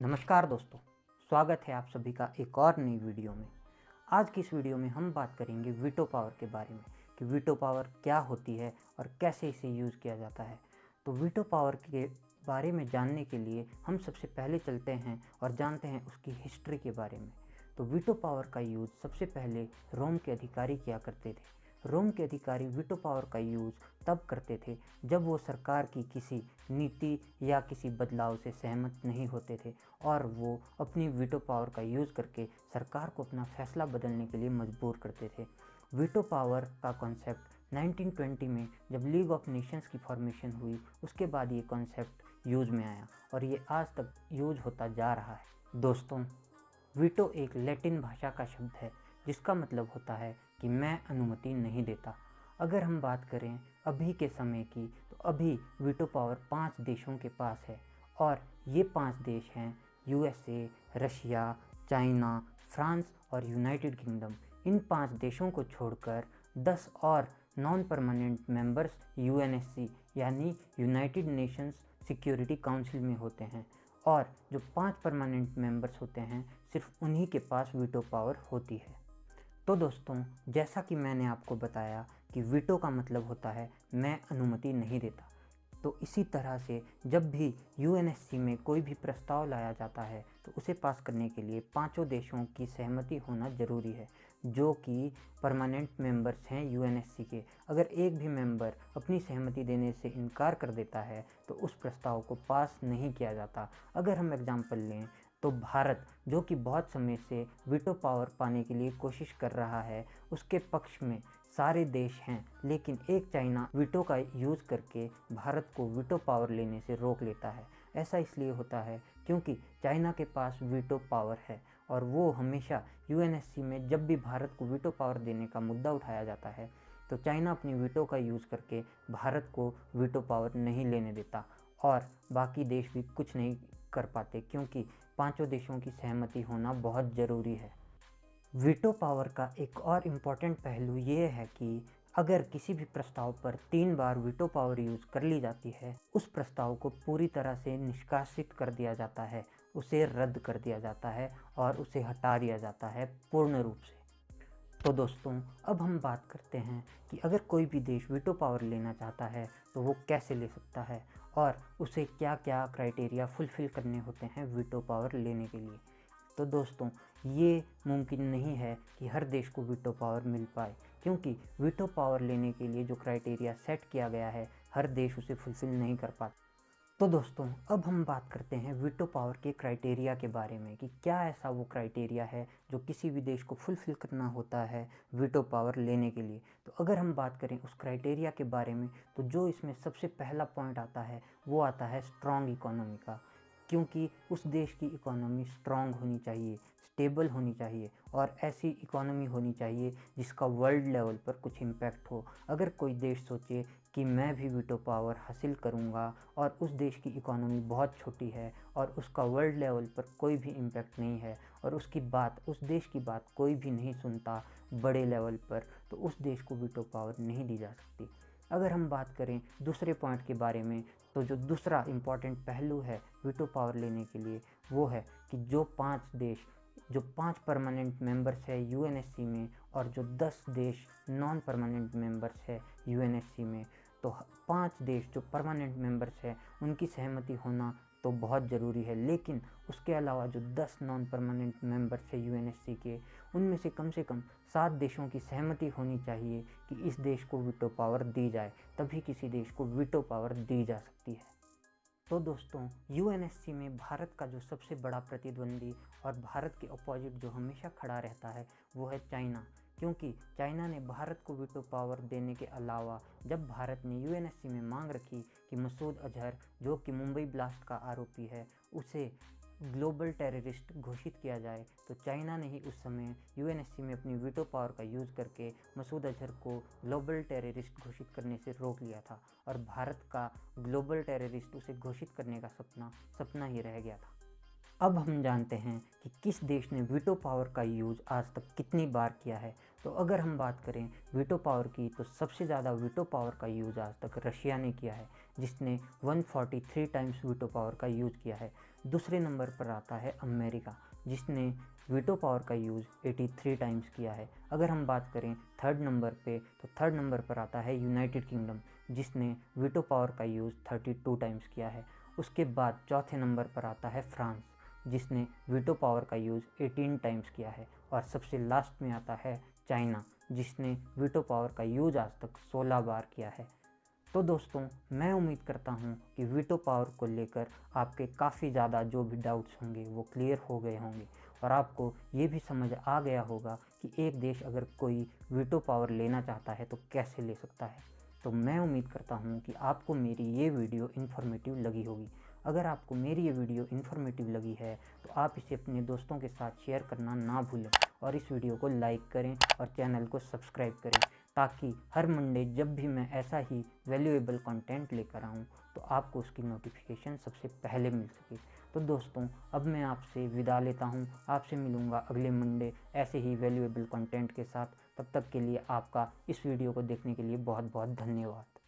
नमस्कार दोस्तों, स्वागत है आप सभी का एक और नई वीडियो में। आज की इस वीडियो में हम बात करेंगे वीटो पावर के बारे में कि वीटो पावर क्या होती है और कैसे इसे यूज़ किया जाता है। तो वीटो पावर के बारे में जानने के लिए हम सबसे पहले चलते हैं और जानते हैं उसकी हिस्ट्री के बारे में। तो वीटो पावर का यूज़ सबसे पहले रोम के अधिकारी किया करते थे। रोम के अधिकारी वीटो पावर का यूज़ तब करते थे जब वो सरकार की किसी नीति या किसी बदलाव से सहमत नहीं होते थे और वो अपनी वीटो पावर का यूज़ करके सरकार को अपना फैसला बदलने के लिए मजबूर करते थे। वीटो पावर का कॉन्सेप्ट 1920 में जब लीग ऑफ नेशंस की फॉर्मेशन हुई, उसके बाद ये कॉन्सेप्ट यूज़ में आया और ये आज तक यूज़ होता जा रहा है। दोस्तों, वीटो एक लैटिन भाषा का शब्द है जिसका मतलब होता है कि मैं अनुमति नहीं देता। अगर हम बात करें अभी के समय की, तो अभी वीटो पावर 5 देशों के पास है और ये 5 देश हैं यूएसए, रशिया, चाइना, फ्रांस और यूनाइटेड किंगडम। इन 5 देशों को छोड़कर 10 और नॉन परमानेंट मेंबर्स यूएनएससी यानी यूनाइटेड नेशंस सिक्योरिटी काउंसिल में होते हैं और जो 5 परमानेंट मेंबर्स होते हैं सिर्फ उन्हीं के पास वीटो पावर होती है। तो दोस्तों, जैसा कि मैंने आपको बताया कि वीटो का मतलब होता है मैं अनुमति नहीं देता, तो इसी तरह से जब भी यूएनएससी में कोई भी प्रस्ताव लाया जाता है तो उसे पास करने के लिए 5 देशों की सहमति होना ज़रूरी है, जो कि परमानेंट मेंबर्स हैं यूएनएससी के। अगर एक भी मेंबर अपनी सहमति देने से इनकार कर देता है तो उस प्रस्ताव को पास नहीं किया जाता। अगर हम एग्जांपल लें तो भारत, जो कि बहुत समय से वीटो पावर पाने के लिए कोशिश कर रहा है, उसके पक्ष में सारे देश हैं, लेकिन एक चाइना वीटो का यूज़ करके भारत को वीटो पावर लेने से रोक लेता है। ऐसा इसलिए होता है क्योंकि चाइना के पास वीटो पावर है और वो हमेशा यूएनएससी में जब भी भारत को वीटो पावर देने का मुद्दा उठाया जाता है तो चाइना अपनी वीटो का यूज़ करके भारत को वीटो पावर नहीं लेने देता और बाकी देश भी कुछ नहीं कर पाते क्योंकि 5 देशों की सहमति होना बहुत ज़रूरी है। वीटो पावर का एक और इम्पॉर्टेंट पहलू ये है कि अगर किसी भी प्रस्ताव पर 3 बार वीटो पावर यूज़ कर ली जाती है, उस प्रस्ताव को पूरी तरह से निष्कासित कर दिया जाता है, उसे रद्द कर दिया जाता है और उसे हटा दिया जाता है पूर्ण रूप से। तो दोस्तों, अब हम बात करते हैं कि अगर कोई भी देश वीटो पावर लेना चाहता है तो वो कैसे ले सकता है और उसे क्या क्या क्राइटेरिया फुलफ़िल करने होते हैं वीटो पावर लेने के लिए। तो दोस्तों, ये मुमकिन नहीं है कि हर देश को वीटो पावर मिल पाए, क्योंकि वीटो पावर लेने के लिए जो क्राइटेरिया सेट किया गया है हर देश उसे फुलफ़िल नहीं कर पाता। तो दोस्तों, अब हम बात करते हैं वीटो पावर के क्राइटेरिया के बारे में कि क्या ऐसा वो क्राइटेरिया है जो किसी भी देश को फुलफ़िल करना होता है वीटो पावर लेने के लिए। तो अगर हम बात करें उस क्राइटेरिया के बारे में, तो जो इसमें सबसे पहला पॉइंट आता है वो आता है स्ट्रॉन्ग इकोनॉमी का, क्योंकि उस देश की इकोनॉमी स्ट्रॉन्ग होनी चाहिए, स्टेबल होनी चाहिए और ऐसी इकोनॉमी होनी चाहिए जिसका वर्ल्ड लेवल पर कुछ इम्पैक्ट हो। अगर कोई देश सोचे कि मैं भी वीटो पावर हासिल करूंगा और उस देश की इकोनॉमी बहुत छोटी है और उसका वर्ल्ड लेवल पर कोई भी इम्पैक्ट नहीं है और उस देश की बात कोई भी नहीं सुनता बड़े लेवल पर, तो उस देश को वीटो पावर नहीं दी जा सकती। अगर हम बात करें दूसरे पॉइंट के बारे में, तो जो दूसरा इम्पॉर्टेंट पहलू है वीटो पावर लेने के लिए वो है कि जो 5 परमानेंट मेंबर्स है यूएनएससी में और जो 10 देश नॉन परमानेंट मेंबर्स है यूएनएससी में, तो 5 देश जो परमानेंट मेंबर्स है उनकी सहमति होना तो बहुत ज़रूरी है, लेकिन उसके अलावा जो 10 नॉन परमानेंट मेंबर्स है यूएनएससी के, उनमें से कम 7 देशों की सहमति होनी चाहिए कि इस देश को वीटो पावर दी जाए, तभी किसी देश को वीटो पावर दी जा सकती है। तो दोस्तों, यूएनएससी में भारत का जो सबसे बड़ा प्रतिद्वंदी और भारत के अपोजिट जो हमेशा खड़ा रहता है वो है चाइना, क्योंकि चाइना ने भारत को वीटो पावर देने के अलावा जब भारत ने यूएनएससी में मांग रखी कि मसूद अजहर, जो कि मुंबई ब्लास्ट का आरोपी है, उसे ग्लोबल टेररिस्ट घोषित किया जाए, तो चाइना ने ही उस समय यूएनएससी में अपनी वीटो पावर का यूज़ करके मसूद अजहर को ग्लोबल टेररिस्ट घोषित करने से रोक लिया था और भारत का ग्लोबल टेररिस्ट उसे घोषित करने का सपना ही रह गया था। अब हम जानते हैं कि किस देश ने वीटो पावर का यूज़ आज तक कितनी बार किया है। तो अगर हम बात करें वीटो पावर की, तो सबसे ज़्यादा वीटो पावर का यूज़ आज तक रशिया ने किया है, जिसने 143 टाइम्स वीटो पावर का यूज़ किया है। दूसरे नंबर पर आता है अमेरिका, जिसने वीटो पावर का यूज़ 83 टाइम्स किया है। अगर हम बात करें थर्ड नंबर पे, तो थर्ड नंबर पर आता है यूनाइटेड किंगडम, जिसने वीटो पावर का यूज़ 32 टाइम्स किया है। उसके बाद चौथे नंबर पर आता है फ्रांस, जिसने वीटो पावर का यूज़ 18 टाइम्स किया है। और सबसे लास्ट में आता है चाइना, जिसने वीटो पावर का यूज़ आज तक 16 बार किया है। तो दोस्तों, मैं उम्मीद करता हूँ कि वीटो पावर को लेकर आपके काफ़ी ज़्यादा जो भी डाउट्स होंगे वो क्लियर हो गए होंगे, और आपको ये भी समझ आ गया होगा कि एक देश अगर कोई वीटो पावर लेना चाहता है तो कैसे ले सकता है। तो मैं उम्मीद करता हूँ कि आपको मेरी ये वीडियो इन्फॉर्मेटिव लगी होगी। अगर आपको मेरी ये वीडियो इन्फॉर्मेटिव लगी है तो आप इसे अपने दोस्तों के साथ शेयर करना ना भूलें, और इस वीडियो को लाइक करें और चैनल को सब्सक्राइब करें, ताकि हर मंडे जब भी मैं ऐसा ही वैल्यूएबल कंटेंट लेकर आऊँ तो आपको उसकी नोटिफिकेशन सबसे पहले मिल सके। तो दोस्तों, अब मैं आपसे विदा लेता हूँ। आपसे मिलूँगा अगले मंडे ऐसे ही वैल्यूएबल कंटेंट के साथ। तब तक के लिए आपका इस वीडियो को देखने के लिए बहुत बहुत धन्यवाद।